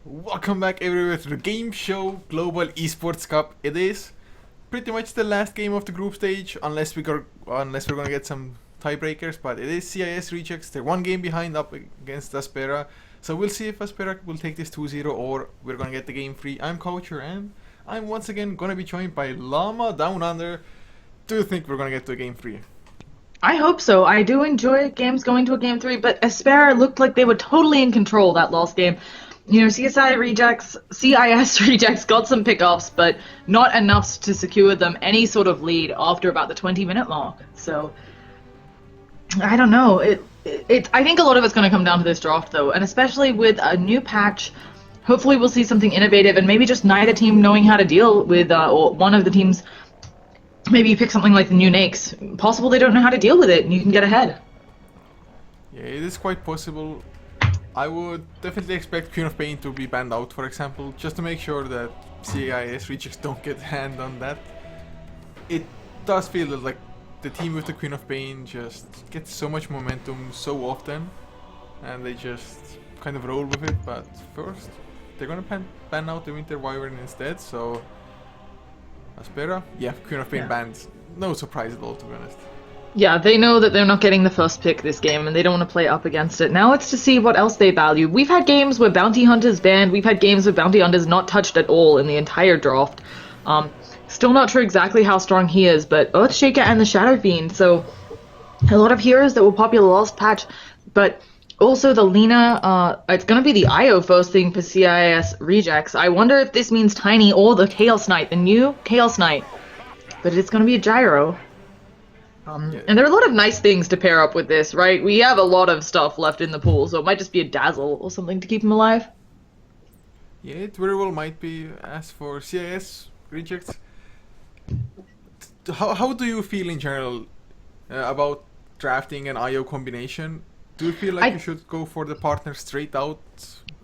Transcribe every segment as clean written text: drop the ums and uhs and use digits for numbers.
Welcome back everyone to the Game Show Global Esports Cup. It is pretty much the last game of the group stage, unless we're gonna get some tiebreakers. But it is CIS rejects. They're one game behind up against Aspera. So we'll see if Aspera will take this 2-0 or we're gonna get the game free. I'm Couchor and I'm once again gonna be joined by LlamaDownUnder. Do you think we're gonna get to a game free? I hope so. I do enjoy games going to a game 3, but Aspera looked like they were totally in control that last game. You know, CIS rejects got some pickoffs, but not enough to secure them any sort of lead after about the 20-minute mark. So, I don't know. I think a lot of it's going to come down to this draft, though, and especially with a new patch, hopefully we'll see something innovative, and maybe just neither team knowing how to deal with, or one of the teams. Maybe you pick something like the new Nakes. Possible they don't know how to deal with it, and you can get ahead. Yeah, it is quite possible. I would definitely expect Queen of Pain to be banned out, for example, just to make sure that CIS rejects don't get hand on that. It does feel like the team with the Queen of Pain just gets so much momentum so often, and they just kind of roll with it. But first, they're gonna ban out the Winter Wyvern instead, so Aspera, yeah, Queen of Pain banned. No surprise at all, to be honest. Yeah, they know that they're not getting the first pick this game, and they don't want to play up against it. Now it's to see what else they value. We've had games where Bounty Hunters banned, we've had games with Bounty Hunters not touched at all in the entire draft. Still not sure exactly how strong he is, but Earthshaker and the Shadow Fiend, so a lot of heroes that were popular last patch, but also the Lina, it's going to be the IO first thing for CIS rejects. I wonder if this means Tiny or the Chaos Knight, the new Chaos Knight, but it's going to be a Gyro. And there are a lot of nice things to pair up with this, right? We have a lot of stuff left in the pool, so it might just be a Dazzle or something to keep him alive. Yeah, it very well might be. As for CIS rejects, how do you feel in general about drafting an IO combination? Do you feel like you should go for the partner straight out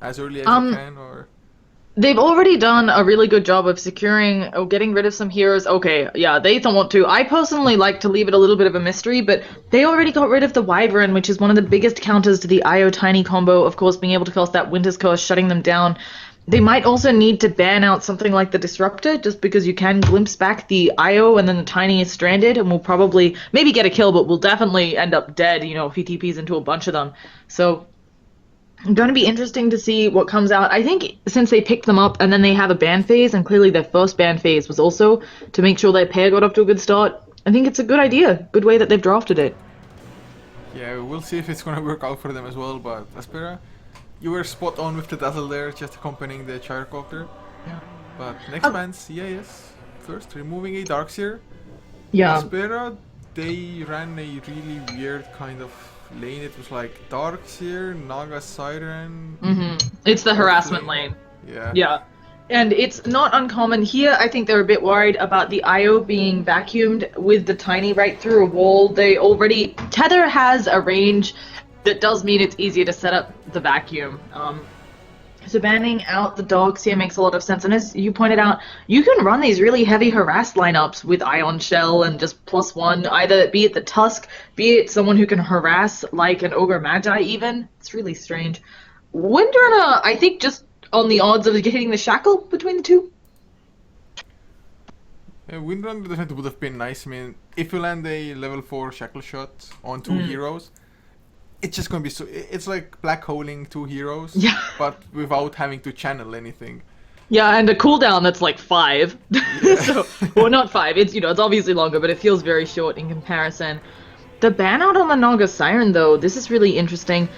as early as you can, or...? They've already done a really good job of securing or getting rid of some heroes. Okay, yeah, they don't want to. I personally like to leave it a little bit of a mystery, but they already got rid of the Wyvern, which is one of the biggest counters to the IO Tiny combo. Of course, being able to cast that Winter's Curse, shutting them down. They might also need to ban out something like the Disruptor, just because you can glimpse back the IO and then the Tiny is stranded, and we'll probably maybe get a kill, but we'll definitely end up dead, you know, if he TPs into a bunch of them. So going to be interesting to see what comes out. I think since they picked them up and then they have a ban phase, and clearly their first ban phase was also to make sure their pair got off to a good start, I think it's a good idea. Good way that they've drafted it. Yeah, we'll see if it's going to work out for them as well, but Aspera, you were spot on with the Dazzle there, just accompanying the Gyrocopter. Yeah. But next ban, CIS. First, removing a Darkseer. Yeah. Aspera, they ran a really weird kind of lane. It was like Darkseer, Naga Siren. It's the harassment lane. Yeah. Yeah. And it's not uncommon here. I think they're a bit worried about the IO being vacuumed with the Tiny right through a wall. Tether has a range that does mean it's easier to set up the vacuum. So banning out the dogs here makes a lot of sense. And as you pointed out, you can run these really heavy harass lineups with Ion Shell and just +1, either be it the Tusk, be it someone who can harass like an Ogre Magi even. It's really strange. Windrunner, I think just on the odds of hitting the Shackle between the two. Yeah, Windrunner definitely would have been nice. I mean, if you land a level 4 Shackle shot on 2 heroes, it's just gonna be so. It's like black holing 2 heroes, but without having to channel anything. Yeah, and a cooldown that's like 5. So, well, not 5. It's it's obviously longer, but it feels very short in comparison. The ban out on the Naga Siren, though, this is really interesting.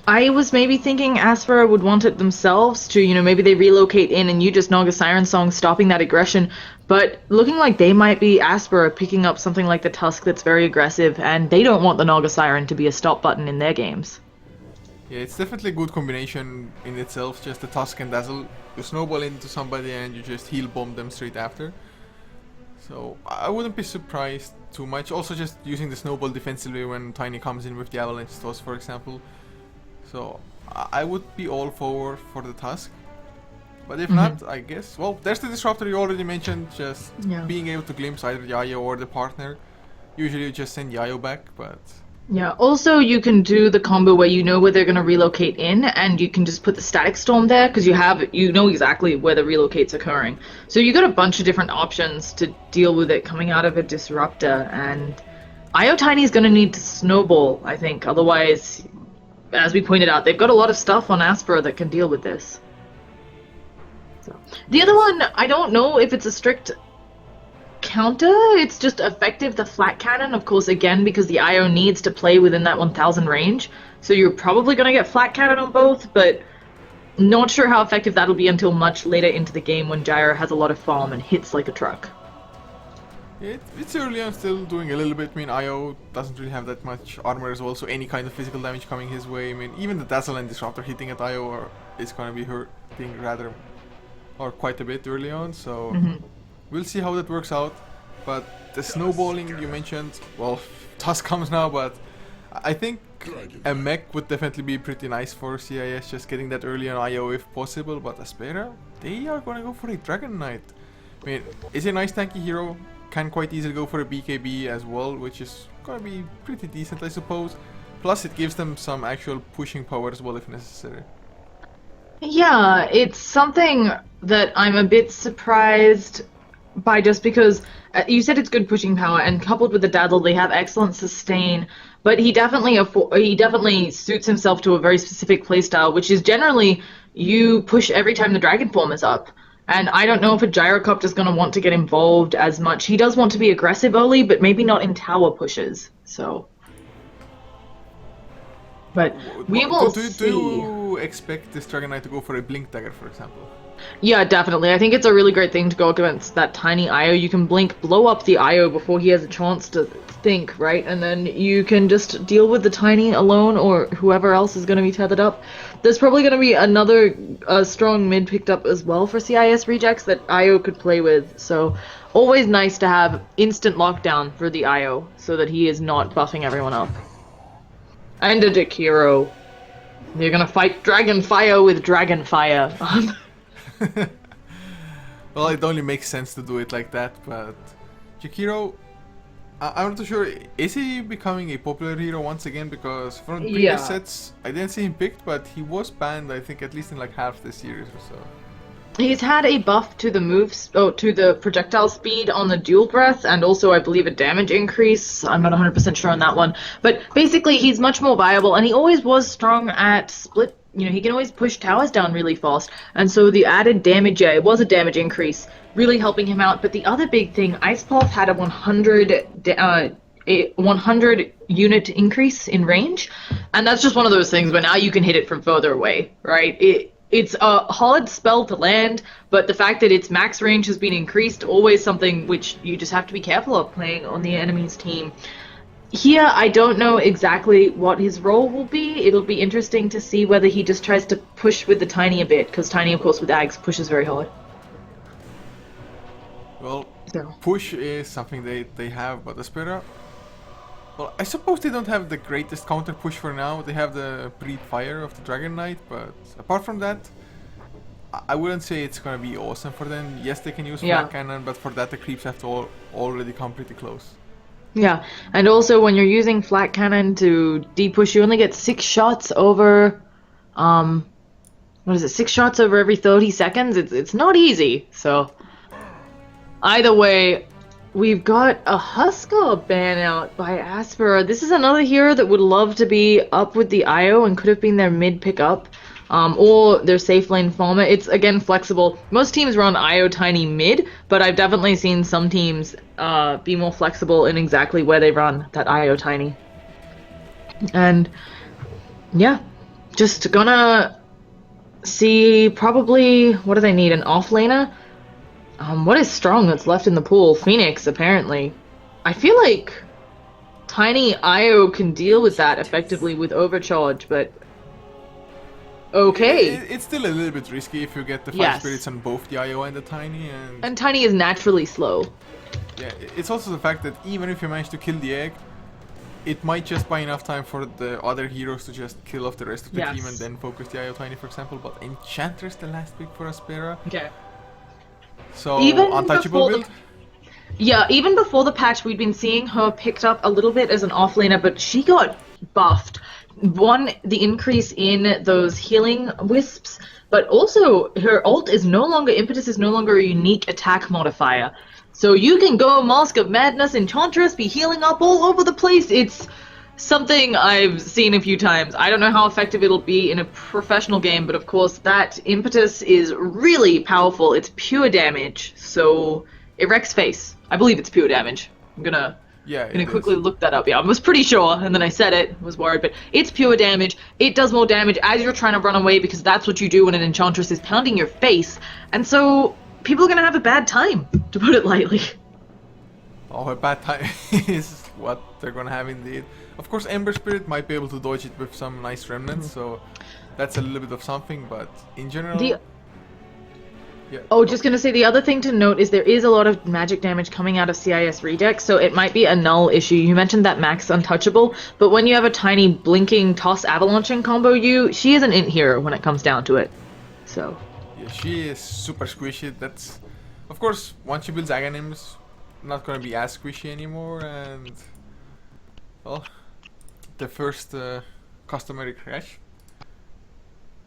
I was maybe thinking Aspera would want it themselves to, maybe they relocate in and you just Naga Siren Song stopping that aggression. But looking like they might be Aspera picking up something like the Tusk that's very aggressive, and they don't want the Naga Siren to be a stop button in their games. Yeah, it's definitely a good combination in itself, just the Tusk and Dazzle. You snowball into somebody and you just heal bomb them straight after. So I wouldn't be surprised too much. Also just using the snowball defensively when Tiny comes in with the Avalanche toss, for example. So I would be all for the Tusk. But if not, I guess, well, there's the Disruptor you already mentioned, just being able to glimpse either the IO or the partner. Usually you just send the IO back, but Yeah, also you can do the combo where you know where they're going to relocate in, and you can just put the static storm there because you know exactly where the relocate's occurring. So you got a bunch of different options to deal with it coming out of a disruptor, and IO Tiny is going to need to snowball, I think. Otherwise, as we pointed out, they've got a lot of stuff on Aspera that can deal with this. So the other one, I don't know if it's a strict counter, it's just effective the flat cannon, of course, again because the IO needs to play within that 1000 range, so you're probably going to get flat cannon on both, but not sure how effective that'll be until much later into the game when Gyro has a lot of farm and hits like a truck. It's early on, still doing a little bit. I mean, IO doesn't really have that much armor as well, so any kind of physical damage coming his way, I mean, even the Dazzle and Disruptor hitting at IO is going to be hurting rather, or quite a bit early on, so we'll see how that works out. But the snowballing you mentioned, well, Tusk comes now, but I think a mech would definitely be pretty nice for CIS, just getting that early on IO if possible. But Aspera, they are going to go for a Dragon Knight. I mean, it's a nice tanky hero, can quite easily go for a BKB as well, which is going to be pretty decent, I suppose. Plus it gives them some actual pushing power as well if necessary. Yeah, it's something that I'm a bit surprised by, just because you said it's good pushing power, and coupled with the Dazzle, they have excellent sustain. But he definitely suits himself to a very specific playstyle, which is generally you push every time the Dragon Form is up. And I don't know if a Gyrocopter is going to want to get involved as much. He does want to be aggressive early, but maybe not in tower pushes. So, but we will see. Do you expect this Dragon Knight to go for a Blink Dagger, for example? Yeah, definitely. I think it's a really great thing to go against that tiny IO. You can blink, blow up the IO before he has a chance to think, right? And then you can just deal with the tiny alone, or whoever else is going to be tethered up. There's probably going to be another strong mid picked up as well for CIS rejects that IO could play with. So always nice to have instant lockdown for the IO so that he is not buffing everyone up. And a Jakiro. You're going to fight Dragon Fire with Dragon Fire. Well, it only makes sense to do it like that, but Jakiro, I'm not too sure, is he becoming a popular hero once again? Because from previous sets, I didn't see him picked, but he was banned, I think, at least in like half the series or so. He's had a buff to the to the projectile speed on the dual breath, and also I believe a damage increase. I'm not 100% sure on that one, but basically he's much more viable, and he always was strong at split. You know, he can always push towers down really fast, and so the added damage, yeah, it was a damage increase, really helping him out. But the other big thing, Icepulse had a 100 unit increase in range, and that's just one of those things where now you can hit it from further away, right? It's a hard spell to land, but the fact that its max range has been increased, always something which you just have to be careful of playing on the enemy's team. Here, I don't know exactly what his role will be. It'll be interesting to see whether he just tries to push with the Tiny a bit, because Tiny, of course, with Ags, pushes very hard. Well, push is something they have, but Aspera, well, I suppose they don't have the greatest counter push for now. They have the Breathe Fire of the Dragon Knight, but apart from that, I wouldn't say it's gonna be awesome for them. Yes, they can use Flat Cannon, but for that the creeps have to already come pretty close. Yeah, and also when you're using Flat Cannon to D-push, you only get 6 shots over, what is it, 6 shots over every 30 seconds? It's not easy, so. Either way, we've got a Huskar ban out by Aspera. This is another hero that would love to be up with the IO and could have been their mid pickup, or their safe lane farmer. It's, again, flexible. Most teams run IO Tiny mid, but I've definitely seen some teams be more flexible in exactly where they run that IO Tiny. And, yeah, just gonna see probably, what do they need, an offlaner? What is strong that's left in the pool? Phoenix, apparently. I feel like Tiny IO can deal with that effectively with Overcharge, but okay. It's still a little bit risky if you get the 5 spirits on both the IO and the Tiny. And Tiny is naturally slow. Yeah, it's also the fact that even if you manage to kill the egg, it might just buy enough time for the other heroes to just kill off the rest of the team and then focus the IO Tiny, for example. But Enchantress, the last pick for Aspera. Okay. So, even untouchable build? Yeah, even before the patch, we'd been seeing her picked up a little bit as an offlaner, but she got buffed. One, the increase in those healing wisps, but also her ult is no longer, impetus is no longer a unique attack modifier. So you can go Mask of Madness, Enchantress, be healing up all over the place. It's something I've seen a few times. I don't know how effective it'll be in a professional game, but of course that impetus is really powerful. It's pure damage, so it wrecks face. I believe it's pure damage. I'm gonna quickly look that up. Yeah, I was pretty sure, and then I said it, was worried, but it's pure damage. It does more damage as you're trying to run away because that's what you do when an Enchantress is pounding your face, and so people are gonna have a bad time, to put it lightly. Oh, a bad time is what they're gonna have indeed. Of course, Ember Spirit might be able to dodge it with some nice remnants, so that's a little bit of something, but in general... Yeah. Oh, just gonna say the other thing to note is there is a lot of magic damage coming out of CIS-R deck, so it might be a null issue. You mentioned that Max Untouchable, but when you have a tiny blinking toss avalanching combo, she is an int hero when it comes down to it. So. Yeah, she is super squishy. That's, of course, once you build Zaganims, not gonna be as squishy anymore, and well, the first customary crash.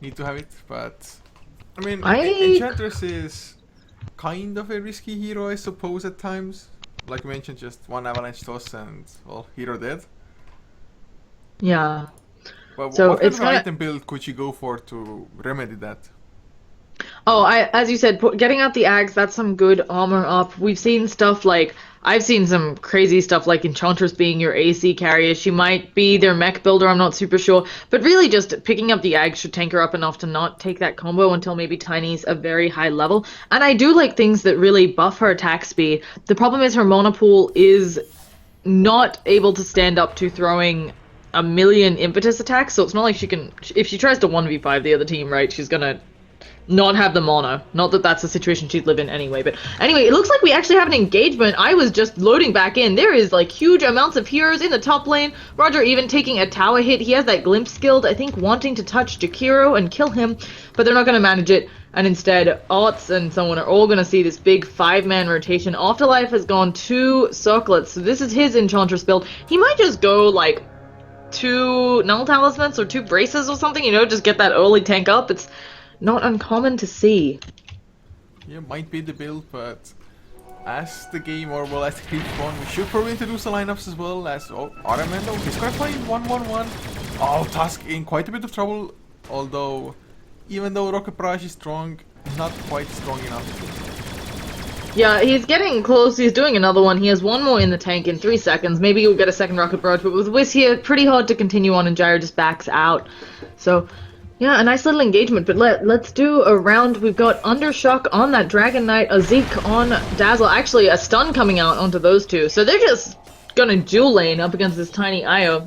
Need to have it, but I mean, Enchantress is kind of a risky hero, I suppose, at times. Like you mentioned, just one avalanche toss and, well, hero dead. Yeah. But so what kind of item build could you go for to remedy that? Oh, as you said, getting out the Ags, that's some good armor up. We've seen stuff like, I've seen some crazy stuff like Enchantress being your AC carrier. She might be their mech builder, I'm not super sure. But really just picking up the Ags should tank her up enough to not take that combo until maybe Tiny's a very high level. And I do like things that really buff her attack speed. The problem is her mana pool is not able to stand up to throwing a million impetus attacks, so it's not like she can, if she tries to 1v5 the other team, right, she's gonna not have the mana. Not that that's a situation she'd live in anyway, but anyway, it looks like we actually have an engagement. I was just loading back in. There is like huge amounts of heroes in the top lane. Roger even taking a tower hit. He has that glimpse skilled, I think, wanting to touch Jakiro and kill him, but they're not going to manage it. And instead, Ots and someone are all going to see this big 5-man rotation. Afterlife has gone 2 circlets, so this is his Enchantress build. He might just go like 2 Null Talismans or 2 Braces or something, you know, just get that early tank up. It's not uncommon to see. Yeah, might be the build, but as the game, or well, as the creeps on, we should probably introduce the lineups as well. As Aramendo, he's gonna play 1-1-1. Oh, Tusk in quite a bit of trouble, although even though Rocket Barrage is strong, not quite strong enough. Yeah, he's getting close. He's doing another one. He has one more in the tank in 3 seconds. Maybe he'll get a second Rocket Barrage, but with Wiz here, pretty hard to continue on, and Gyro just backs out. So yeah, a nice little engagement, but let's do a round. We've got Undershock on that Dragon Knight, a Zeke on Dazzle. Actually, a stun coming out onto those two. So they're just gonna dual lane up against this tiny Io.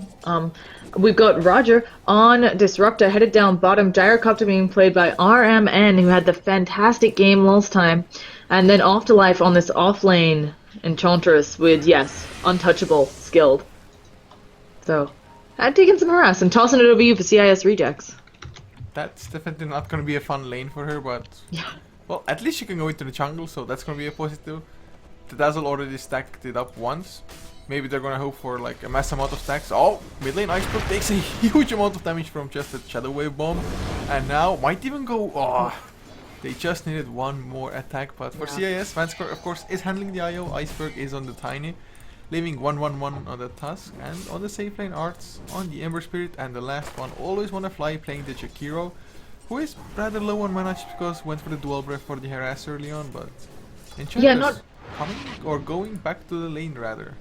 We've got Roger on Disruptor, headed down bottom. Gyrocopter being played by RMN, who had the fantastic game last time. And then Afterlife on this off-lane Enchantress with, yes, Untouchable, skilled. So, I've taken some harass and tossing it over you for CIS rejects. That's definitely not going to be a fun lane for her, but yeah. Well, at least she can go into the jungle, so that's going to be a positive. The Dazzle already stacked it up once. Maybe they're going to hope for like a mass amount of stacks. Oh, mid lane Iceberg takes a huge amount of damage from just a Shadow Wave Bomb. And now might even go... Oh, they just needed one more attack, but for CIS, Vanskar of course is handling the IO. Iceberg is on the Tiny, leaving 1-1-1 on the Tusk, and on the safe lane Arts on the Ember Spirit, and the last one always wanna fly, playing the Jakiro, who is rather low on mana just because went for the dual breath for the harass early on, but Enchantress coming or going back to the lane rather.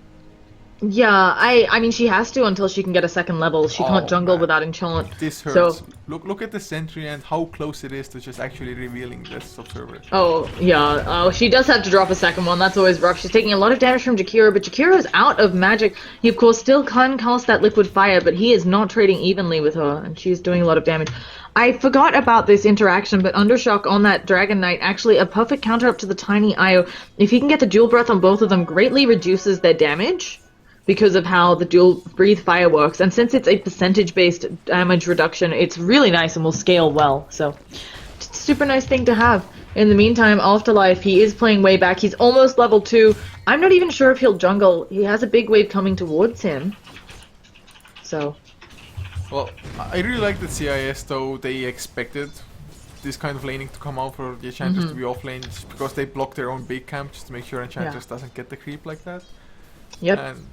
Yeah, I mean she has to until she can get a second level. She can't jungle without enchant. This hurts. So, look at the sentry and how close it is to just actually revealing this observer. Oh yeah, she does have to drop a second one. That's always rough. She's taking a lot of damage from Jakiro, but Jakiro is out of magic. He of course still can cast that liquid fire, but he is not trading evenly with her, and she's doing a lot of damage. I forgot about this interaction, but Undershock on that Dragon Knight, actually a perfect counter up to the tiny Io. If he can get the dual breath on both of them, greatly reduces their damage, because of how the dual breathe fire works, and since it's a percentage based damage reduction, it's really nice and will scale well, so just a super nice thing to have. In the meantime, Afterlife, he is playing way back. He's almost level 2. I'm not even sure if he'll jungle. He has a big wave coming towards him. So... Well, I really like that CIS, though they expected this kind of laning to come out for the Enchantress to be off lane, just because they block their own big camp, just to make sure Enchantress doesn't get the creep like that. Yep. And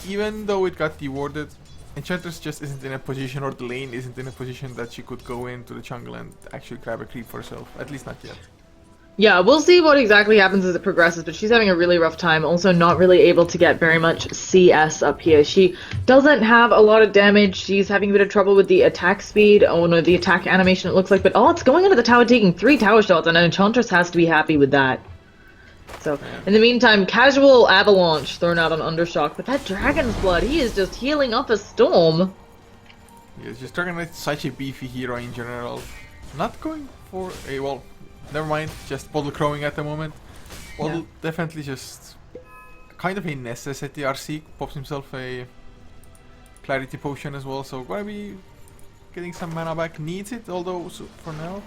even though it got dewarded, Enchantress just isn't in a position, or the lane isn't in a position that she could go into the jungle and actually grab a creep for herself. At least not yet. Yeah, we'll see what exactly happens as it progresses, but she's having a really rough time. Also not really able to get very much CS up here. She doesn't have a lot of damage. She's having a bit of trouble with the attack speed. Oh no, the attack animation it looks like. But it's going into the tower, taking 3 tower shots, and Enchantress has to be happy with that. So, in the meantime, casual avalanche thrown out on Undershock. But that Dragon's Blood, he is just healing up a storm. Yes, just Dragon Knight's such a beefy hero in general. Not going for a, well... Never mind, just bottle crowing at the moment. Bottle definitely just kind of a necessity. RC pops himself a clarity potion as well, so gonna be getting some mana back. Needs it, although for now.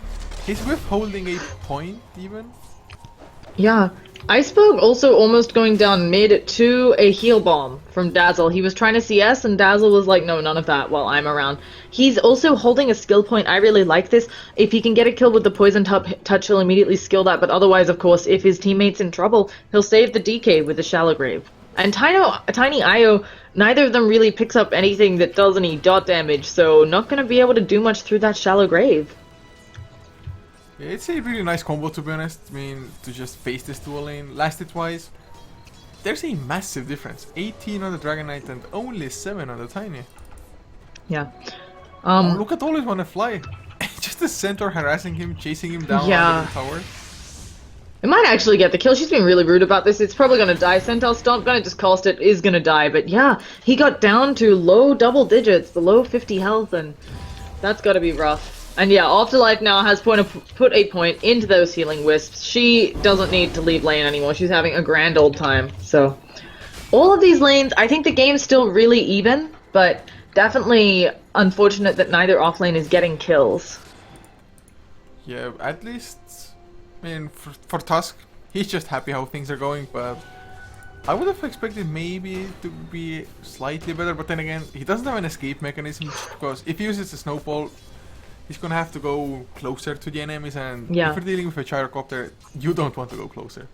He's withholding a point even. Yeah. Iceberg also almost going down mid to a heal bomb from Dazzle. He was trying to CS and Dazzle was like, no, none of that while I'm around. He's also holding a skill point. I really like this. If he can get a kill with the poison touch, he'll immediately skill that. But otherwise, of course, if his teammate's in trouble, he'll save the DK with the Shallow Grave. And Tiny Io, neither of them really picks up anything that does any dot damage. So not going to be able to do much through that Shallow Grave. Yeah, it's a really nice combo, to be honest. I mean, to just face this dual lane. Lasted wise, there's a massive difference. 18 on the Dragon Knight and only 7 on the Tiny. Yeah. Look at Always Wanna Fly. Just the Centaur harassing him, chasing him down under the tower. It might actually get the kill. She's been really rude about this. It's probably going to die. Centaur Stomp, going to just cost it, is going to die. But yeah, he got down to low double digits, below 50 health, and that's got to be rough. And yeah, Afterlife now has put a point into those healing wisps. She doesn't need to leave lane anymore. She's having a grand old time. So, all of these lanes, I think the game's still really even, but definitely unfortunate that neither offlane is getting kills. Yeah, at least, I mean, for Tusk, he's just happy how things are going, but I would have expected maybe to be slightly better, but then again, he doesn't have an escape mechanism, because if he uses the snowball, he's gonna have to go closer to the enemies, and if you're dealing with a gyrocopter, you don't want to go closer.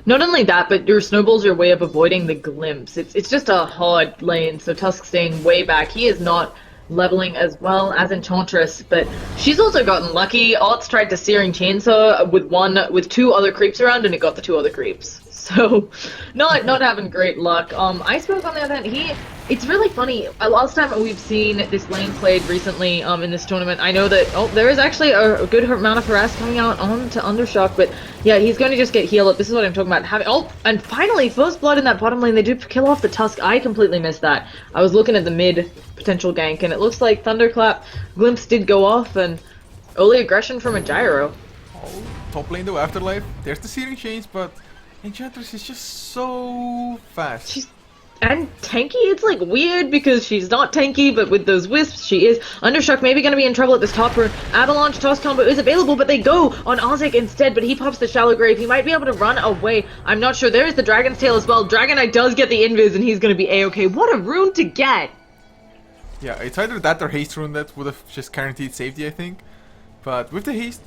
Not only that, but your snowball's your way of avoiding the glimpse. It's just a hard lane, so Tusk staying way back. He is not leveling as well as Enchantress, but she's also gotten lucky. Arts tried to Searing Chainsaw with 2 other creeps around, and it got the 2 other creeps. So, not having great luck. Iceberg, on the other hand, it's really funny. Last time we've seen this lane played recently in this tournament, I know that, there is actually a good amount of harass coming out onto Undershock, but yeah, he's going to just get healed up. This is what I'm talking about. And finally, first blood in that bottom lane. They do kill off the Tusk. I completely missed that. I was looking at the mid potential gank, and it looks like Thunderclap Glimpse did go off, and early aggression from a gyro. Oh, top lane though, Afterlife. There's the Searing Chains, but Enchantress is just so fast. And tanky, it's like weird because she's not tanky, but with those wisps, she is. Undershock maybe going to be in trouble at this top rune. Avalanche toss combo is available, but they go on Ozek instead, but he pops the Shallow Grave. He might be able to run away. I'm not sure. There is the Dragon's Tail as well. Dragon Knight does get the invis, and he's going to be a-okay. What a rune to get! Yeah, it's either that or haste rune that would have just guaranteed safety, I think. But with the haste,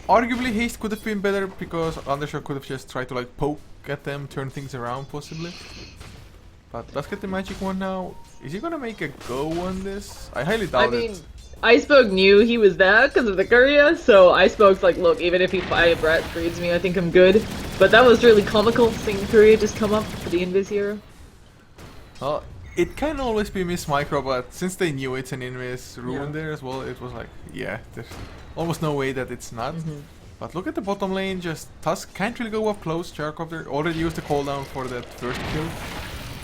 arguably haste could have been better because Undershock could have just tried to like poke at them, turn things around possibly. But let's get the magic one now. Is he gonna make a go on this? I highly doubt it. Iceberg knew he was there because of the courier, so Iceberg's like, look, even if he fire breath frees me, I think I'm good. But that was really comical, seeing the courier just come up for the invis hero. Well, it can always be Miss Micro, but since they knew it's an invis rune there as well, it was like, yeah, there's almost no way that it's not. But look at the bottom lane, just Tusk can't really go up close. Gyrocopter already used the cooldown for that first kill.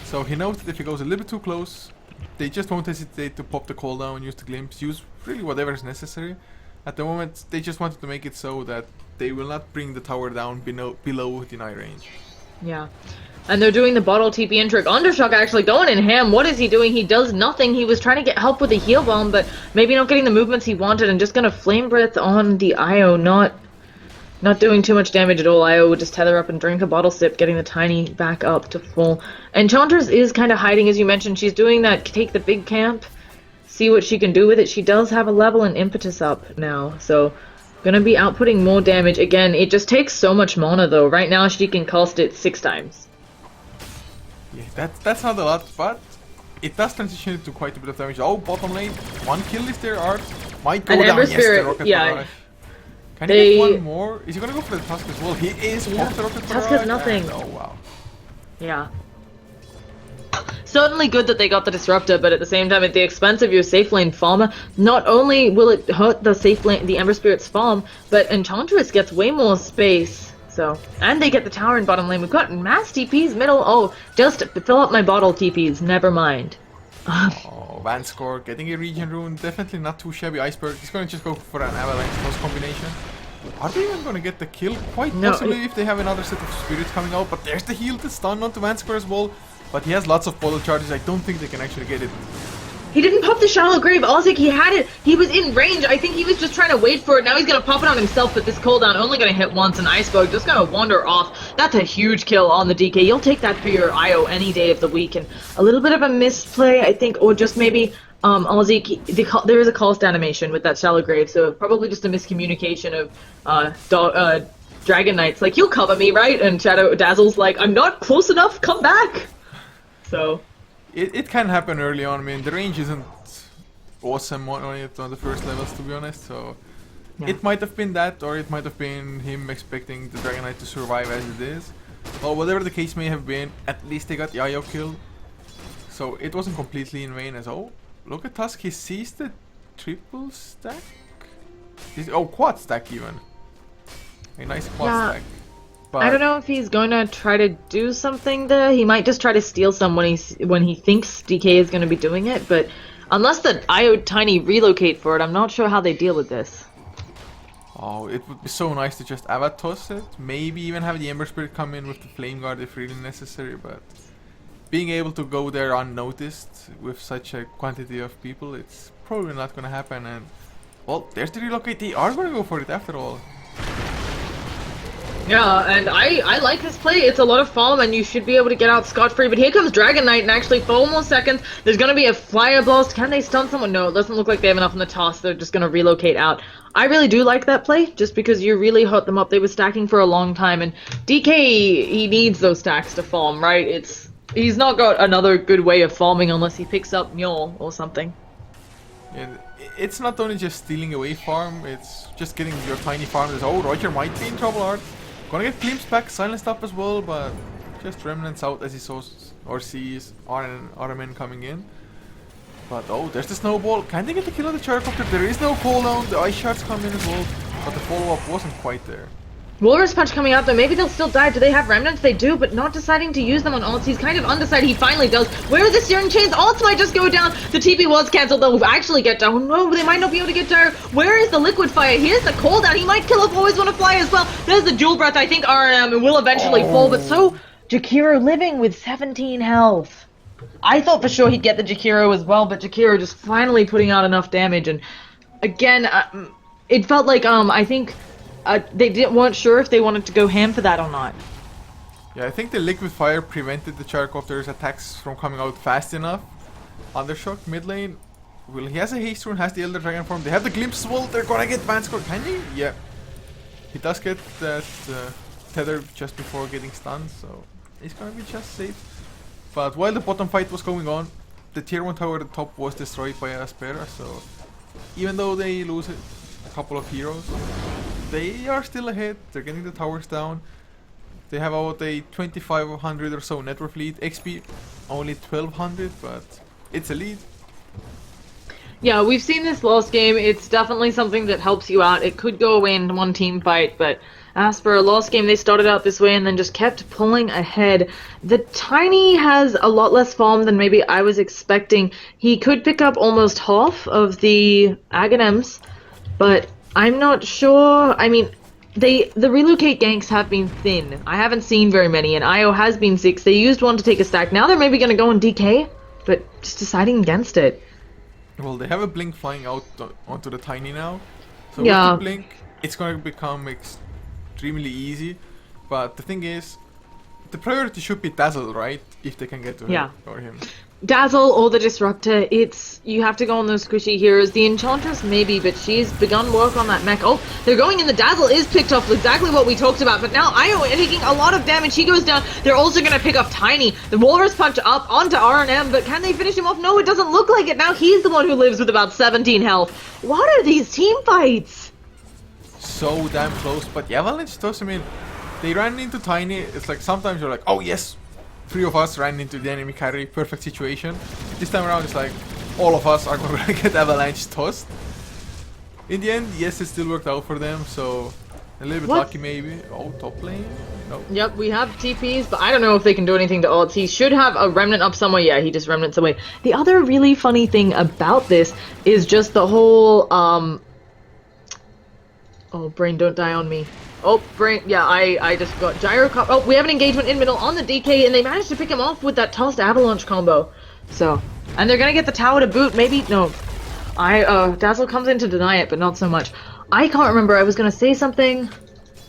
So he knows that if he goes a little bit too close, they just won't hesitate to pop the cooldown, use the glimpse, use really whatever is necessary. At the moment, they just wanted to make it so that they will not bring the tower down below deny range. Yeah. And they're doing the bottle TP in trick. Undershock actually going in ham. What is he doing? He does nothing. He was trying to get help with the heal bomb, but maybe not getting the movements he wanted and just gonna flame breath on the IO. Not not doing too much damage at all. IO would just tether up and drink a bottle sip, getting the Tiny back up to full. Enchantress is kind of hiding, as you mentioned. She's doing that take the big camp, see what she can do with it. She does have a level and impetus up now, so gonna be outputting more damage. Again, it just takes so much mana though. Right now she can cast it 6 times. Yeah, that's not a lot, but it does transition into quite a bit of damage. Oh, bottom lane, 1 kill is there, Art. Might go And down, Ember yes, the Spirit, rocket yeah. barrage. Can he get one more? Is he gonna go for the Tusk as well? He is with the rocket Tusk barrage. has nothing. And, oh wow. Yeah. Certainly good that they got the Disruptor, but at the same time, at the expense of your safe lane farmer, not only will it hurt the safe lane, the Ember Spirit's farm, but Enchantress gets way more space. So, and they get the tower in bottom lane. We've got mass TPs middle. Oh, just fill up my bottle TPs. Never mind. Oh, Vanscore getting a regen rune, definitely not too shabby. Iceberg, he's gonna just go for an avalanche close combination. Are they even gonna get the kill? Quite possibly if they have another set of spirits coming out, but there's the heal to stun onto Vanscore as well. But he has lots of bottle charges, I don't think they can actually get it. He didn't pop the Shallow Grave. Ozzy, he had it. He was in range. I think he was just trying to wait for it. Now he's going to pop it on himself, but this cooldown only going to hit once, and Iceberg just going to wander off. That's a huge kill on the DK. You'll take that for your IO any day of the week. And a little bit of a misplay, I think, or just maybe Ozzy, there is a cost animation with that Shallow Grave, so probably just a miscommunication of Dragon Knights. Like, you'll cover me, right? And Shadow Dazzle's like, I'm not close enough, come back! So... It can happen early on. I mean, the range isn't awesome on it on the first levels, to be honest. So yeah. It might have been that, or it might have been him expecting the Dragon Knight to survive as it is. Well, whatever the case may have been, at least they got the IO kill. So it wasn't completely in vain as oh, look at Tusk. He sees the triple stack. Oh, quad stack even. A nice quad stack. But I don't know if he's going to try to do something there. He might just try to steal some when he thinks DK is going to be doing it. But unless the IO Tiny relocate for it, I'm not sure how they deal with this. Oh, it would be so nice to just Avatos it. Maybe even have the Ember Spirit come in with the Flame Guard if really necessary. But being able to go there unnoticed with such a quantity of people, it's probably not going to happen. And well, there's the relocate. They are going to go for it after all. Yeah, and I like this play. It's a lot of farm, and you should be able to get out scot-free. But here comes Dragon Knight, and actually 4 more seconds. There's going to be a Fire Blast. Can they stun someone? No, it doesn't look like they have enough in the toss. They're just going to relocate out. I really do like that play, just because you really hurt them up. They were stacking for a long time, and DK, he needs those stacks to farm, right? He's not got another good way of farming unless he picks up Mule or something. Yeah, it's not only just stealing away farm, it's just getting your tiny farm. Oh, Roger might be in trouble, Art. Gonna get Glimpse back, silenced up as well, but just remnants out as he saws or sees RMN coming in. But oh, there's the snowball. Can they get the kill on the Gyrocopter? There is no cooldown. The ice shards come in as well, but the follow-up wasn't quite there. Walrus Punch coming out though. Maybe they'll still die. Do they have remnants? They do, but not deciding to use them on ults. He's kind of undecided. He finally does. Where are the Searing Chains? Ults might just go down. The TP was cancelled. They'll actually get down. No, they might not be able to get down. Where is the Liquid Fire? Here's the cooldown. He might kill if Always Wanna Fly as well. There's the Dual Breath. I think RM will eventually fall, but so Jakiro living with 17 health. I thought for sure he'd get the Jakiro as well, but Jakiro just finally putting out enough damage. And again, it felt like I think they weren't sure if they wanted to go ham for that or not. Yeah, I think the Liquid Fire prevented the Gyrocopter's attacks from coming out fast enough. Undershock mid lane. Well, he has a haste rune, has the Elder Dragon form. They have the Glimpse wall. They're gonna get Vanscore. Can he? Yeah. He does get that tether just before getting stunned, so he's gonna be just safe. But while the bottom fight was going on, the tier 1 tower at the top was destroyed by Aspera, so even though they lose a couple of heroes, they are still ahead. They're getting the towers down. They have about a 2500 or so net worth lead. XP only 1200, but it's a lead. Yeah, we've seen this last game. It's definitely something that helps you out. It could go away in one team fight, but Aspera last game they started out this way and then just kept pulling ahead. The Tiny has a lot less farm than maybe I was expecting. He could pick up almost half of the Aghanim's, but I'm not sure. I mean, the relocate ganks have been thin. I haven't seen very many, and IO has been 6. They used one to take a stack. Now they're maybe going to go on DK, but just deciding against it. Well, they have a Blink flying out onto the Tiny now. So yeah. with the Blink, it's going to become extremely easy. But the thing is, the priority should be Dazzle, right? If they can get to her or him. Dazzle or the Disruptor, you have to go on those squishy heroes. The Enchantress maybe, but she's begun work on that mech. Oh, they're going in. The Dazzle is picked up, exactly what we talked about, but now Io taking a lot of damage. He goes down. They're also going to pick up Tiny. The Walrus Punch up onto R&M, but can they finish him off? No, it doesn't look like it. Now he's the one who lives with about 17 health. What are these team fights? So damn close, but yeah, Avalanche does, I mean, they ran into Tiny. It's like sometimes you're like, oh yes, 3 of us ran into the enemy carry, perfect situation. This time around it's like all of us are going to get Avalanche tossed. In the end, yes, it still worked out for them, so a little bit lucky maybe. Oh, top lane? No. Yep, we have TPs, but I don't know if they can do anything to ults. He should have a Remnant up somewhere. Yeah, he just Remnants away. The other really funny thing about this is just the whole, oh, brain, don't die on me. Oh, brain, yeah, I just got Gyro Cup. Oh, we have an engagement in middle on the DK, and they managed to pick him off with that tossed Avalanche combo. So, and they're gonna get the tower to boot, maybe, no. Dazzle comes in to deny it, but not so much. I can't remember, I was gonna say something.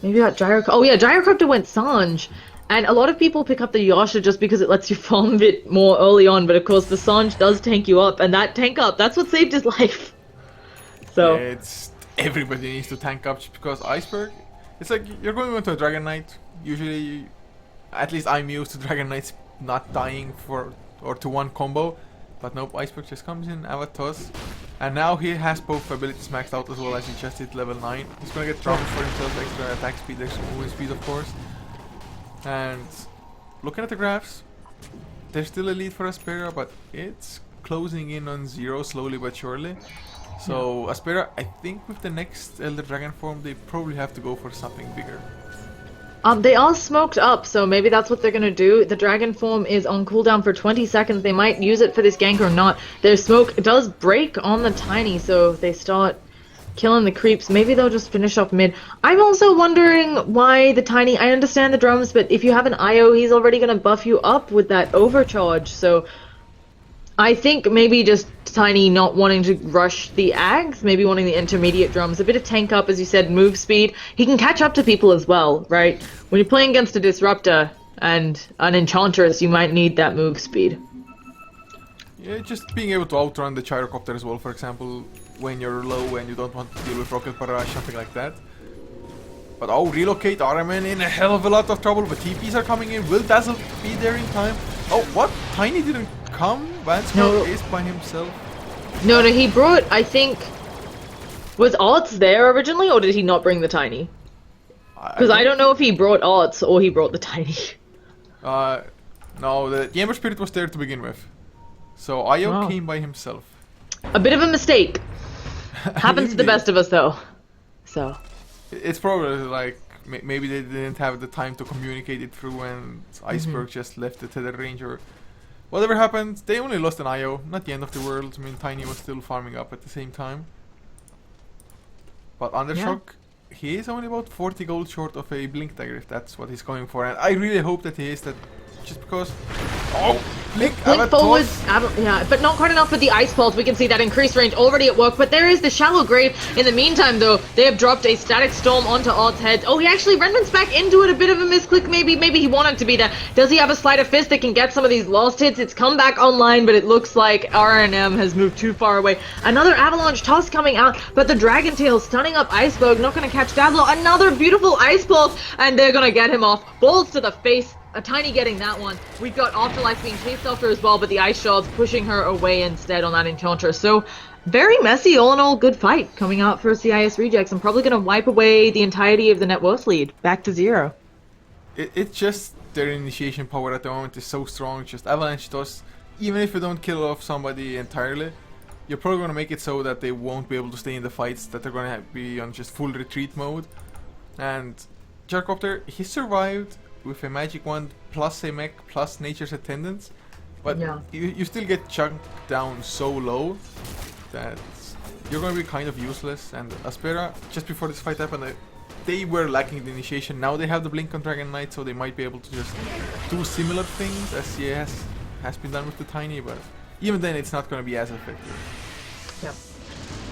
Maybe about Gyro Cup. Oh yeah, Gyro Cup went Sange. And a lot of people pick up the Yasha just because it lets you farm a bit more early on, but of course the Sange does tank you up, and that tank up, that's what saved his life. So. Yeah, everybody needs to tank up just because Iceberg. It's like you're going into a Dragon Knight. Usually, at least I'm used to Dragon Knights not dying to one combo. But nope, Iceberg just comes in, Avatos. And now he has both abilities maxed out as well as he just hit level 9. He's gonna get trouble for himself, extra attack speed, extra movement speed of course. And looking at the graphs, there's still a lead for Aspera, but it's closing in on 0 slowly but surely. So Aspera, I think with the next Elder Dragon form, they probably have to go for something bigger. They are smoked up, so maybe that's what they're gonna do. The Dragon form is on cooldown for 20 seconds. They might use it for this gank or not. Their smoke does break on the Tiny, so if they start killing the creeps, maybe they'll just finish off mid. I'm also wondering why the Tiny, I understand the drums, but if you have an IO, he's already gonna buff you up with that overcharge, so I think maybe just Tiny not wanting to rush the Ags, maybe wanting the intermediate drums, a bit of tank up, as you said, move speed. He can catch up to people as well, right? When you're playing against a Disruptor and an Enchantress, you might need that move speed. Yeah, just being able to outrun the Gyrocopter as well, for example, when you're low and you don't want to deal with Rocket Barrage, something like that. But oh, relocate RMN in a hell of a lot of trouble, but TPs are coming in. Will Dazzle be there in time? Oh, what? Tiny didn't come? Vansco is by himself. No, he brought, I think, was Arts there originally, or did he not bring the Tiny? Because I don't know if he brought Arts or he brought the Tiny. No, the Gamer Spirit was there to begin with. So Io came by himself. A bit of a mistake. Happens to the best of us, though. So. It's probably like, maybe they didn't have the time to communicate it through and Iceberg just left the tether range or whatever happened. They only lost an IO, not the end of the world. I mean, Tiny was still farming up at the same time. But Undershock, he is only about 40 gold short of a Blink Dagger if that's what he's going for. And I really hope that he is that, just because... Oh! Blink forward, yeah, but not quite enough with the Ice Pulse. We can see that increased range already at work, but there is the Shallow Grave. In the meantime, though, they have dropped a Static Storm onto Odd's head. Oh, he actually Remnants back into it. A bit of a misclick, maybe he wanted to be there. Does he have a Sleight of Fist that can get some of these lost hits? It's come back online, but it looks like R&M has moved too far away. Another Avalanche toss coming out, but the Dragon Tail stunning up Iceberg, not going to catch Dazzler. Another beautiful Ice Pulse, and they're going to get him off. Balls to the face. A Tiny getting that one. We've got Afterlife being chased after as well, but the Ice Shards pushing her away instead on that Enchantress. So, very messy, all in all, good fight coming out for CIS Rejects. I'm probably going to wipe away the entirety of the net worth lead. Back to 0. It's just their initiation power at the moment is so strong. Just Avalanche toss. Even if you don't kill off somebody entirely, you're probably going to make it so that they won't be able to stay in the fights, that they're going to be on just full retreat mode. And Gyrocopter, he survived with a magic wand plus a mech plus nature's attendance, but you still get chunked down so low that you're going to be kind of useless. And Aspera, just before this fight happened, they were lacking the initiation. Now they have the blink on Dragon Knight, so they might be able to just do similar things as CIS has been done with the Tiny, but even then it's not going to be as effective. Yep.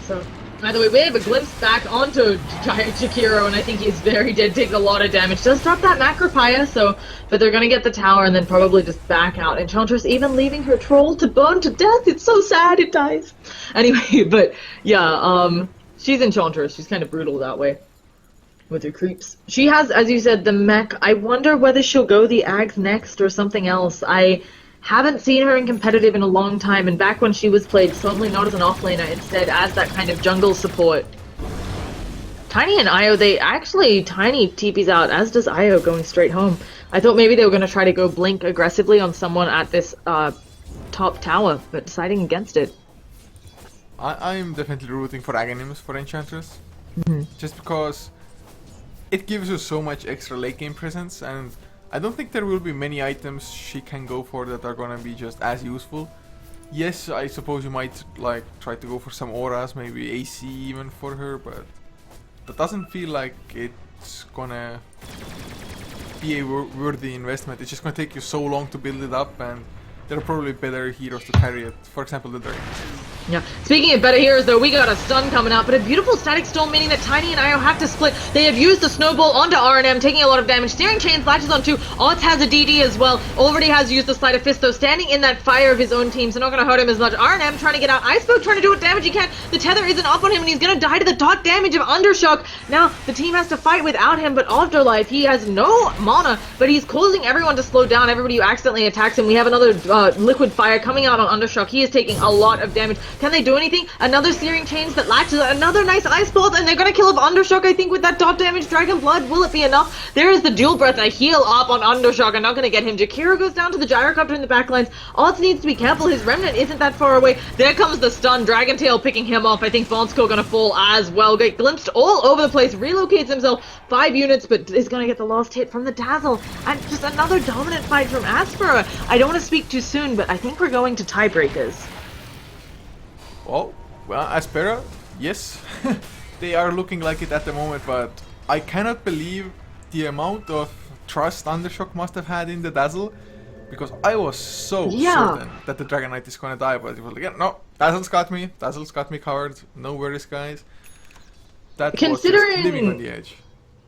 So By the way, we have a glimpse back onto Giant Jakiro, and I think he's very dead, taking a lot of damage. Does drop that Macropia, so, but they're gonna get the tower and then probably just back out. Enchantress even leaving her troll to burn to death. It's so sad it dies. Anyway, but yeah, she's Enchantress. She's kind of brutal that way with her creeps. She has, as you said, the mech. I wonder whether she'll go the Ags next or something else. I haven't seen her in competitive in a long time, and back when she was played, certainly not as an offlaner, instead as that kind of jungle support. Tiny and Io, Tiny TP's out, as does Io going straight home. I thought maybe they were going to try to go blink aggressively on someone at this top tower, but deciding against it. I'm definitely rooting for Aghanims for Enchantress. Just because it gives you so much extra late game presence, and I don't think there will be many items she can go for that are gonna be just as useful. Yes, I suppose you might like try to go for some auras, maybe AC even for her, but that doesn't feel like it's gonna be a worthy investment. It's just gonna take you so long to build it up, and there are probably better heroes to carry it. For example, the Dragon. Yeah. Speaking of better heroes, though, we got a stun coming out, but a beautiful static storm, meaning that Tiny and Io have to split. They have used the snowball onto RNM, taking a lot of damage. Steering Chains latches on 2. Odds has a DD as well. Already has used the Sleight of Fist, though, standing in that fire of his own team, so not going to hurt him as much. RNM trying to get out. Iceberg trying to do what damage he can. The tether isn't up on him, and he's going to die to the dot damage of Undershock. Now, the team has to fight without him, but Afterlife, he has no mana, but he's causing everyone to slow down, everybody who accidentally attacks him. We have another liquid fire coming out on Undershock. He is taking a lot of damage. Can they do anything? Another Searing Chains that latches, another nice Ice Bolt, and they're gonna kill off Undershock, I think, with that dot damage. Dragon Blood, will it be enough? There is the Dual Breath, a heal up on Undershock, and not gonna get him. Jakiro goes down to the Gyrocopter in the backlines. Odds needs to be careful, his Remnant isn't that far away. There comes the stun, Dragon Tail picking him off. I think Vonsko gonna fall as well. Get glimpsed all over the place, relocates himself 5 units, but is gonna get the last hit from the Dazzle. And just another dominant fight from Aspera. I don't want to speak too soon, but I think we're going to tiebreakers. Well, Aspera, yes, they are looking like it at the moment, but I cannot believe the amount of trust Undershock must have had in the Dazzle, because I was so certain that the Dragon Knight is gonna die, but it was like, no, Dazzle's got me covered, no worries guys. That was just living on the edge.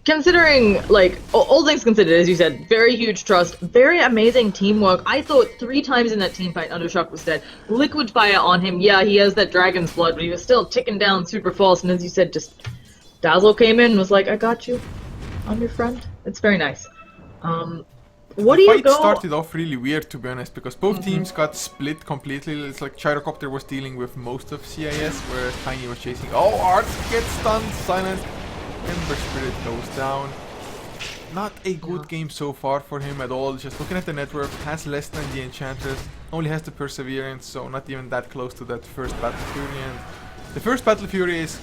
Considering, like, all things considered, as you said, very huge trust, very amazing teamwork. I thought 3 times in that team fight Undershock was dead. Liquid fire on him. Yeah, he has that Dragon's Blood, but he was still ticking down super fast. And as you said, just Dazzle came in and was like, I got you. I'm your friend. It's very nice. What do you go? The fight started off really weird, to be honest, because both teams got split completely. It's like Gyrocopter was dealing with most of CIS, whereas Tiny was chasing. Oh, Art gets stunned, silenced. Ember Spirit goes down. Not a good game so far for him at all. Just looking at the network, has less than the Enchantress, only has the Perseverance, so not even that close to that first Battle Fury. And the first Battle Fury is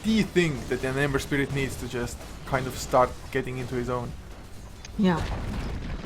the thing that an Ember Spirit needs to just kind of start getting into his own. Yeah.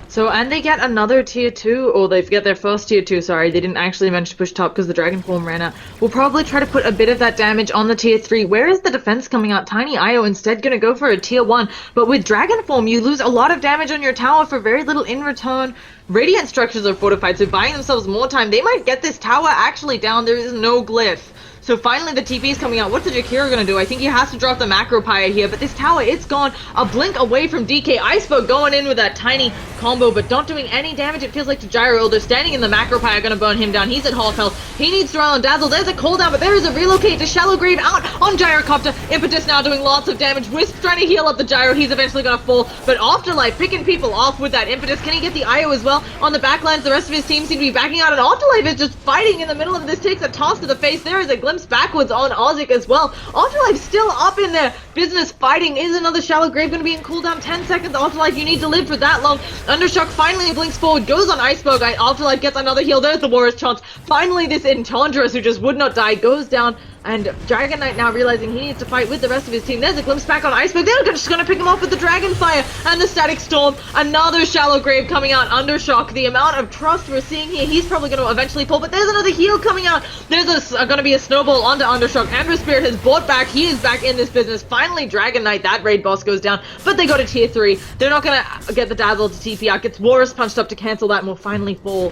So, and they get another tier 2, or they get their first tier 2, sorry, they didn't actually manage to push top because the Dragon Form ran out. We'll probably try to put a bit of that damage on the tier 3. Where is the defense coming out? Tiny Io instead gonna go for a tier 1, but with Dragon Form you lose a lot of damage on your tower for very little in return. Radiant structures are fortified, so buying themselves more time. They might get this tower actually down, there is no glyph. So finally the TP is coming out. What's the Jakiro gonna do? I think he has to drop the Macropia here, but this tower, it's gone. A blink away from DK. Iceberg going in with that tiny combo, but not doing any damage, it feels like, to Gyro. They're standing in the Macropia, gonna burn him down. He's at half health. He needs to rely on Dazzle. There's a cooldown, but there is a relocate to Shallow Grave out on Gyrocopter. Impetus now doing lots of damage. Wisp trying to heal up the Gyro. He's eventually gonna fall, but Afterlife picking people off with that Impetus. Can he get the Io as well? On the backlines, the rest of his team seem to be backing out, and Afterlife is just fighting in the middle of this. Takes a toss to the face. There is a glimpse backwards on Ozic as well. Afterlife still up in there. Business fighting. Is another Shallow Grave going to be in cooldown? 10 seconds. Afterlife, you need to live for that long. Undershock finally blinks forward. Goes on Iceberg. Afterlife gets another heal. There's the Warrior's Chance. Finally, this Enchantress, who just would not die, goes down. And Dragon Knight now realizing he needs to fight with the rest of his team. There's a glimpse back on Iceberg. They're just going to pick him off with the Dragon Fire and the Static Storm. Another Shallow Grave coming out. Undershock. The amount of trust we're seeing here. He's probably going to eventually pull. But there's another heal coming out. There's going to be a snowball onto Undershock. Andrew Spirit has bought back. He is back in this business. Finally, Dragon Knight. That raid boss goes down. But they go to tier 3. They're not going to get the Dazzle to TP out. Gets Warriors punched up to cancel that and will finally fall.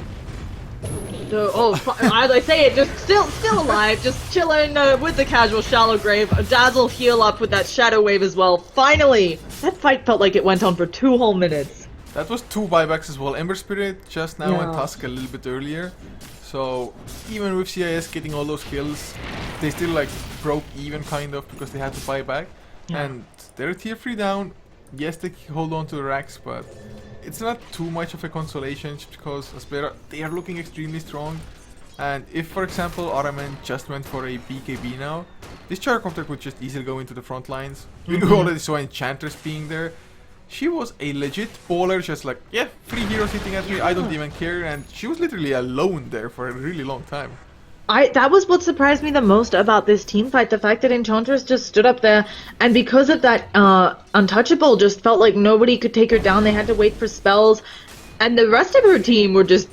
So, as I say it, just still alive, just chilling with the casual shallow grave. Dazzle heal up with that shadow wave as well. Finally, that fight felt like it went on for 2 whole minutes. That was 2 buybacks as well. Ember Spirit just now and Yeah. Tusk a little bit earlier. So even with CIS getting all those kills, they still like broke even kind of because they had to buy back. Yeah. And they're tier 3 down. Yes, they hold on to the racks, but it's not too much of a consolation just because Aspera, they are looking extremely strong. And if, for example, Araman just went for a BKB now, this Characopter could just easily go into the front lines. We already saw Enchantress being there. She was a legit bowler, just like, yeah, 3 heroes hitting at me, I don't even care. And she was literally alone there for a really long time. That was what surprised me the most about this team fight, the fact that Enchantress just stood up there, and because of that, Untouchable just felt like nobody could take her down. They had to wait for spells, and the rest of her team were just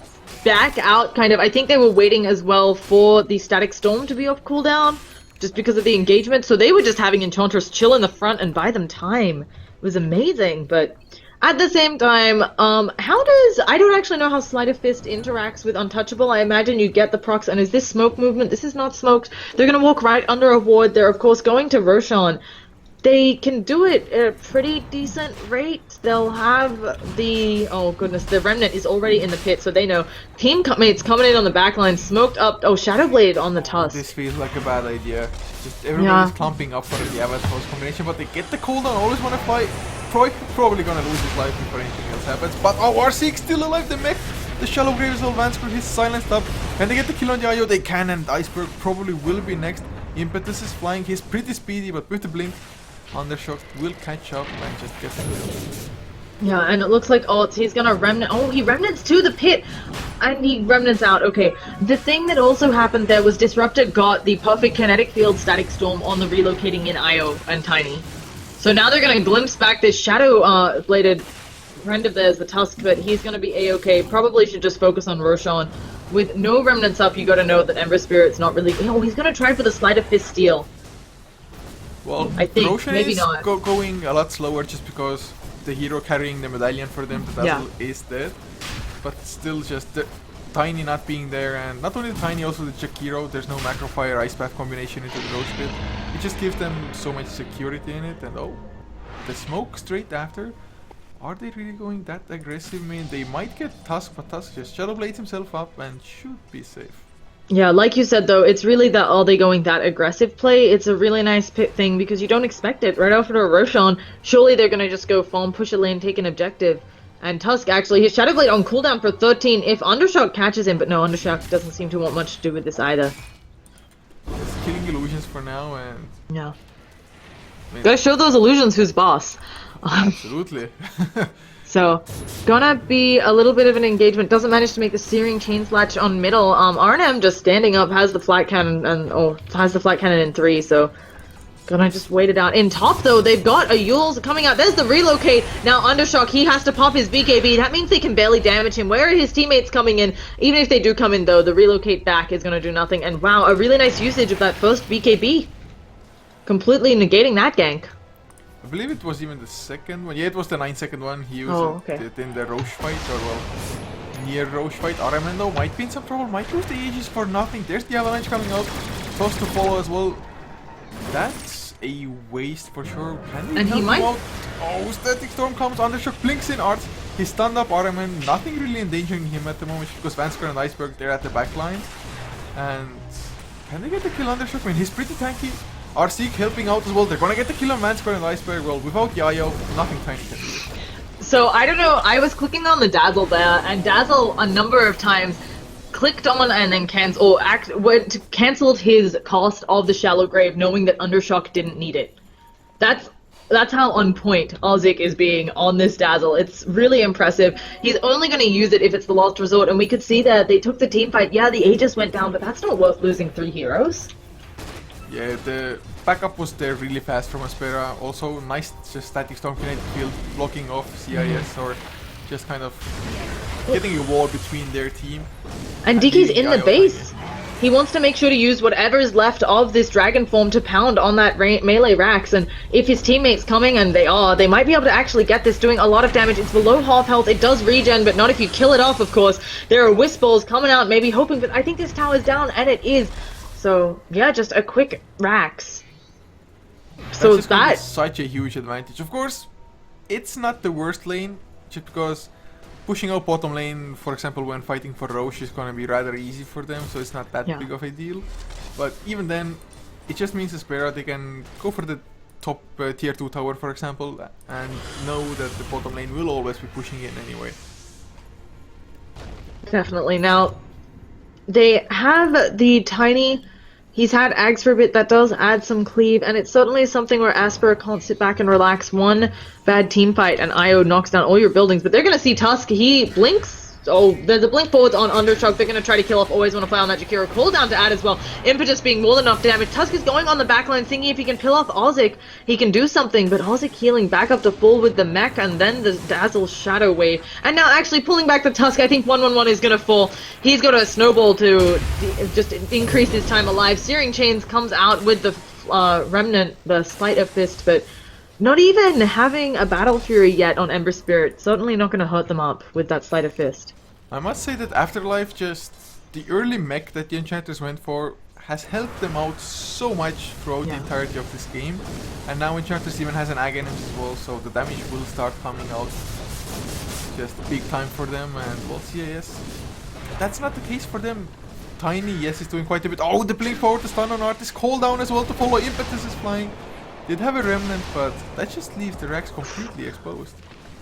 back out, kind of. I think they were waiting as well for the Static Storm to be off cooldown, just because of the engagement, so they were just having Enchantress chill in the front and buy them time. It was amazing, but at the same time, I don't actually know how Sleight of Fist interacts with Untouchable. I imagine you get the procs, and is this smoke movement? This is not smoked. They're going to walk right under a ward. They're, of course, going to Roshan. They can do it at a pretty decent rate. They'll have the... Oh, goodness. The Remnant is already in the pit, so they know. Teammates coming in on the backline, smoked up. Oh, Shadowblade on the Tusk. This feels like a bad idea. Just everybody's clumping up for the Abbott Force combination, but they get the cooldown, always want to fight. Probably gonna lose his life before anything else happens. But RC still alive, the mech. The Shallow Grave is all Vanscrew, he's silenced up. Can they get the kill on Yayo? They can, and Iceberg probably will be next. Impetus is flying, he's pretty speedy, but with the blink, Undershock will catch up and just get the kill. Yeah, and it looks like he's gonna remnant. Oh, he remnants to the pit, and he remnants out. Okay, the thing that also happened there was Disruptor got the perfect kinetic field Static Storm on the relocating in Io and Tiny. So now they're gonna glimpse back this shadow bladed friend of theirs, the Tusk, but he's gonna be a-okay. Probably should just focus on Roshan. With no remnants up, you gotta know that Ember Spirit's not really. Oh, he's gonna try for the Sleight of Fist steal. Well, I think Roshan maybe is not. Going a lot slower just because the hero carrying the medallion for them, the Dazzle, is dead. But still, just the Tiny not being there, and not only the Tiny, also the Jack hero. There's no Macro Fire Ice Path combination into the Ghost Pit. It just gives them so much security in it, and oh, the smoke straight after. Are they really going that aggressive? I mean, they might get Tusk, but Tusk just Shadowblades himself up and should be safe. Yeah, like you said though, it's really that are they going that aggressive play. It's a really nice pit thing because you don't expect it. Right after a Roshan, surely they're gonna just go farm, push a lane, take an objective. And Tusk actually, his Shadowblade on cooldown for 13 if Undershock catches him, but no, Undershock doesn't seem to want much to do with this either. Just killing illusions for now, and Yeah. I mean, Gotta show those illusions who's boss. absolutely. So, gonna be a little bit of an engagement. Doesn't manage to make the Searing Chain Slash on middle. RNM just standing up, has the flat cannon, and has the flat cannon in 3, so gonna just wait it out. In top though, they've got a Yule's coming out. There's the relocate. Now Undershock, he has to pop his BKB. That means they can barely damage him. Where are his teammates coming in? Even if they do come in though, the relocate back is gonna do nothing. And wow, a really nice usage of that first BKB. Completely negating that gank. I believe it was even the second one. Yeah, it was the 9-second one. He used okay. it in the Roche fight, or well, near Roche fight. Aramendo might be in some trouble, might lose the Aegis for nothing. There's the Avalanche coming out. Supposed to follow as well. That's a waste for sure. Can they And he help might- him out? Oh, Static Storm comes, Undershock blinks in Arts. He's stunned up Araman. Nothing really endangering him at the moment because Vansker and Iceberg, they're at the back line. And can they get the kill Undershock? I mean, he's pretty tanky. RC helping out as well. They're gonna get the kill on Vansker and Iceberg. Well, without Yayo, nothing Tiny can do. So, I don't know, I was clicking on the Dazzle there, and Dazzle a number of times clicked on and then cancelled his cost of the Shallow Grave, knowing that Undershock didn't need it. That's how on point Ozik is being on this Dazzle. It's really impressive. He's only going to use it if it's the last resort, and we could see that they took the team fight. Yeah, the Aegis went down, but that's not worth losing 3 heroes. Yeah, the backup was there really fast from Aspera. Also, nice just Static Storm kinetic field blocking off CIS, or just kind of getting a wall between their team. And Diki's in the Yayo base. He wants to make sure to use whatever is left of this dragon form to pound on that melee racks, and if his teammates coming, and they are, they might be able to actually get this doing a lot of damage. It's below half health, it does regen, but not if you kill it off, of course. There are wisp balls coming out, maybe hoping, but I think this tower's down, and it is. So, yeah, just a quick racks. So that's such a huge advantage. Of course, it's not the worst lane, just because pushing out bottom lane, for example, when fighting for Roche is gonna be rather easy for them, so it's not that big of a deal. But even then, it just means Aspera, they can go for the top tier 2 tower, for example, and know that the bottom lane will always be pushing in anyway. Definitely. Now, they have the Tiny. He's had Ags for a bit, that does add some cleave, and it's certainly something where Aspera can't sit back and relax. One bad team fight and IO knocks down all your buildings, but they're going to see Tusk. He blinks. Oh, there's a blink forwards on Undershock. They're going to try to kill off. Always want to play on that Jakiro. Cooldown to add as well. Impetus being more than enough damage. Tusk is going on the backline, thinking if he can pill off Ozik, he can do something, but Ozik healing back up to full with the mech, and then the Dazzle Shadow Wave. And now actually pulling back the Tusk. I think 111 is going to fall. He's got a snowball to just increase his time alive. Searing Chains comes out with the Remnant, the Sleight of Fist, but not even having a Battle Fury yet on Ember Spirit. Certainly not going to hurt them up with that Sleight of Fist. I must say that Afterlife, just the early mech that the Enchanters went for has helped them out so much throughout the entirety of this game. And now Enchanters even has an Aghanim as well, so the damage will start coming out just big time for them. And well, CIS, that's not the case for them. Tiny, yes, is doing quite a bit. Oh, the blink forward, the stun on Artist, cooldown as well to follow. Impetus is flying. Did have a Remnant, but that just leaves the Rex completely exposed.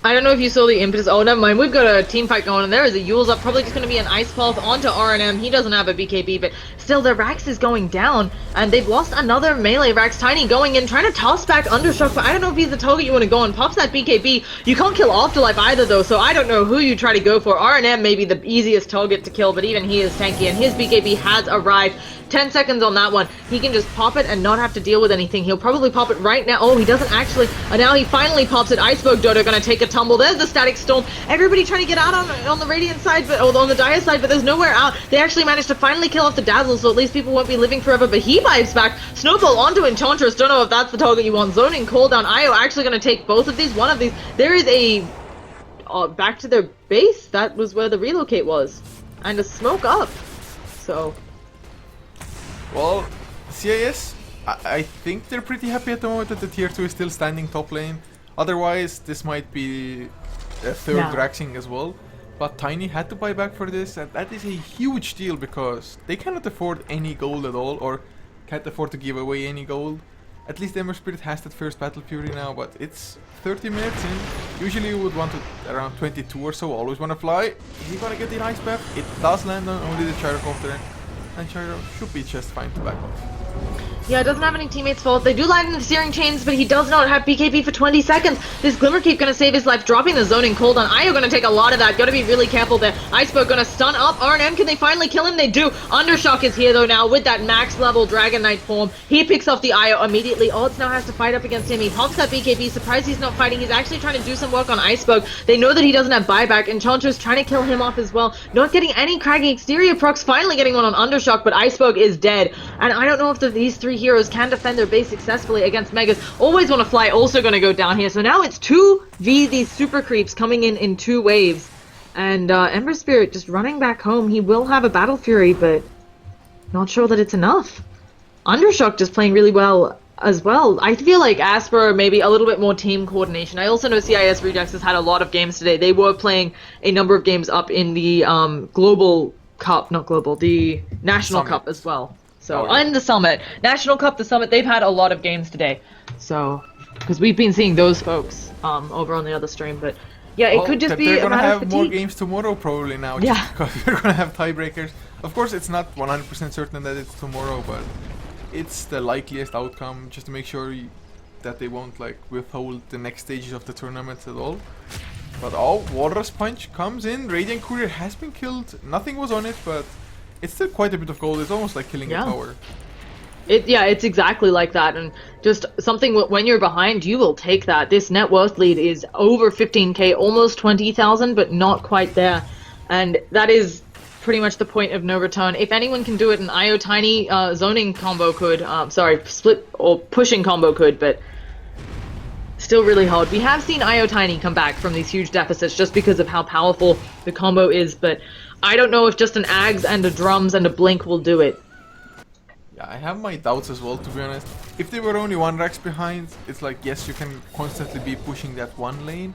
I don't know if you saw the Impetus. Oh, never mind. We've got a team fight going, and there is a Yule's up. Probably just going to be an Ice Pulse onto RNM. He doesn't have a BKB, but still, their Rax is going down, and they've lost another melee Rax. Tiny going in, trying to toss back Undershock, but I don't know if he's the target you want to go on. Pops that BKB. You can't kill Afterlife either, though, so I don't know who you try to go for. RNM may be the easiest target to kill, but even he is tanky, and his BKB has arrived. 10 seconds on that one. He can just pop it and not have to deal with anything. He'll probably pop it right now. Oh, he doesn't actually. And now he finally pops it. Iceberg Dota gonna take a tumble. There's the Static Storm. Everybody trying to get out on the Radiant side, but on the Dire side, but there's nowhere out. They actually managed to finally kill off the Dazzle, so at least people won't be living forever, but he vibes back. Snowball onto Enchantress. Don't know if that's the target you want. Zoning cooldown. IO actually gonna take both of these. One of these. There is a back to their base. That was where the relocate was. And a smoke up. So well, CIS, I think they're pretty happy at the moment that the tier 2 is still standing top lane. Otherwise, this might be a third Raxing as well. But Tiny had to buy back for this, and that is a huge deal because they cannot afford any gold at all, or can't afford to give away any gold. At least Ember Spirit has that first Battle Fury now, but it's 30 minutes in. Usually you would want to around 22 or so, always want to fly. Is he gonna get the Ice Path? It does land on only the Gyrocopter. And Gyro should be just fine to back off. yeah, it doesn't have any teammates' fault. They do land into Searing Chains, but he does not have BKB for 20 seconds. This Glimmer Keep gonna save his life, dropping the zoning cooldown. IO gonna take a lot of that. Gotta be really careful there. Iceberg gonna stun up RNM. Can they finally kill him? They do. Undershock is here though now with that max level Dragon Knight form. He picks off the IO immediately. Odds now has to fight up against him. He pops that BKB. Surprised he's not fighting. He's actually trying to do some work on Iceberg. They know that he doesn't have buyback. Enchantress trying to kill him off as well. Not getting any craggy exterior procs. Finally getting one on Undershock, but Iceberg is dead. And I don't know if these three heroes can defend their base successfully against Megas. Always want to fly, also going to go down here. So now it's 2v these super creeps coming in 2 waves. And Ember Spirit just running back home. He will have a Battle Fury, but not sure that it's enough. Undershock just playing really well as well. I feel like Aspera maybe a little bit more team coordination. I also know CIS Redux has had a lot of games today. They were playing a number of games up in the Global Cup, not Global, the National Summit. Cup as well. So, and the Summit. National Cup, the Summit, they've had a lot of games today. So, because we've been seeing those folks over on the other stream, but yeah, it could just be a matter of fatigue. They're gonna have more games tomorrow probably now, yeah, because we're gonna have tiebreakers. Of course, it's not 100% certain that it's tomorrow, but it's the likeliest outcome, just to make sure that they won't like withhold the next stages of the tournament at all. But oh, Walrus Punch comes in. Radiant Courier has been killed. Nothing was on it, but it's still quite a bit of gold. It's almost like killing a tower. It's exactly like that, and just something when you're behind, you will take that. This net worth lead is over 15k, almost 20,000, but not quite there, and that is pretty much the point of no return. If anyone can do it, an IO Tiny zoning combo could. Sorry, split or pushing combo could, but still really hard. We have seen IO Tiny come back from these huge deficits just because of how powerful the combo is, but I don't know if just an Ags and a Drums and a Blink will do it. Yeah, I have my doubts as well, to be honest. If they were only 1 Rex behind, it's like, yes, you can constantly be pushing that one lane,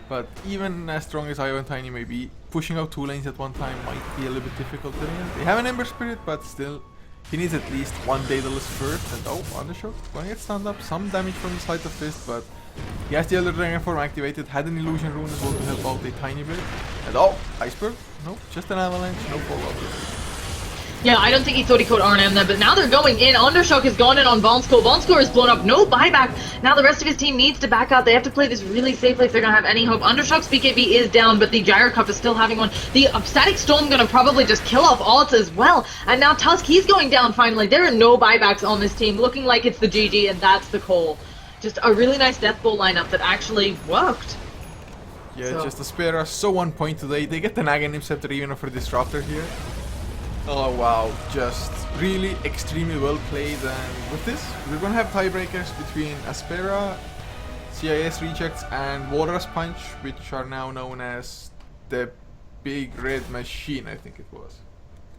but even as strong as IO and Tiny may be, pushing out 2 lanes at one time might be a little bit difficult to him. They have an Ember Spirit, but still, he needs at least 1 Daedalus first, and oh, Undershock going to get stunned up. Some damage from the Sleight of Fist, but he has the Elder Dragon form activated, had an Illusion Rune as well to help out a tiny bit. And oh, Iceberg? Nope, just an Avalanche, no follow-up. Yeah, I don't think he thought he caught R&M there, but now they're going in. Undershock has gone in on Bonscore. Bonscore is blown up. No buyback. Now the rest of his team needs to back out. They have to play this really safely if they're going to have any hope. Undershock's BKB is down, but the Gyro Cup is still having one. The Static Storm going to probably just kill off Alts as well. And now Tusk, he's going down finally. There are no buybacks on this team, looking like it's the GG, and that's the call. Just a really nice Death Ball lineup that actually worked. Yeah, just Aspera so on point today. They get the Naganim Scepter even for Disruptor here. Oh wow, just really extremely well played, and with this, we're gonna have tiebreakers between Aspera, CIS Rejects, and Walrus Punch, which are now known as the Big Red Machine, I think it was.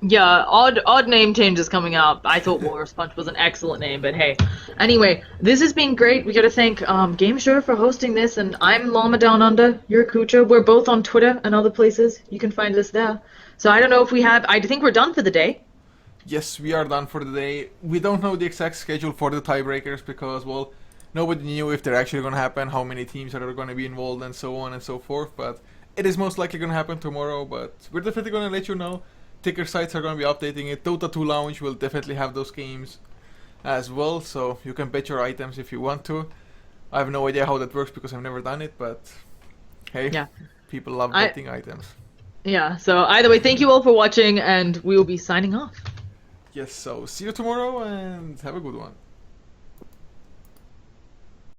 Yeah, odd name changes coming out. I thought Walrus Punch was an excellent name, but hey. Anyway, this has been great. We gotta thank GameShow for hosting this, and I'm LlamaDownUnder. You're Couchor. We're both on Twitter and other places. You can find us there. So I don't know if we have... I think we're done for the day. Yes, we are done for the day. We don't know the exact schedule for the tiebreakers because, well, nobody knew if they're actually going to happen, how many teams are going to be involved, and so on and so forth. But it is most likely going to happen tomorrow, but we're definitely going to let you know. Ticker sites are going to be updating it. Dota 2 Lounge will definitely have those games as well, so you can bet your items if you want to. I have no idea how that works because I've never done it, but hey, yeah. People love betting items. Yeah, so either way, thank you all for watching, and we will be signing off. Yes, so see you tomorrow, and have a good one.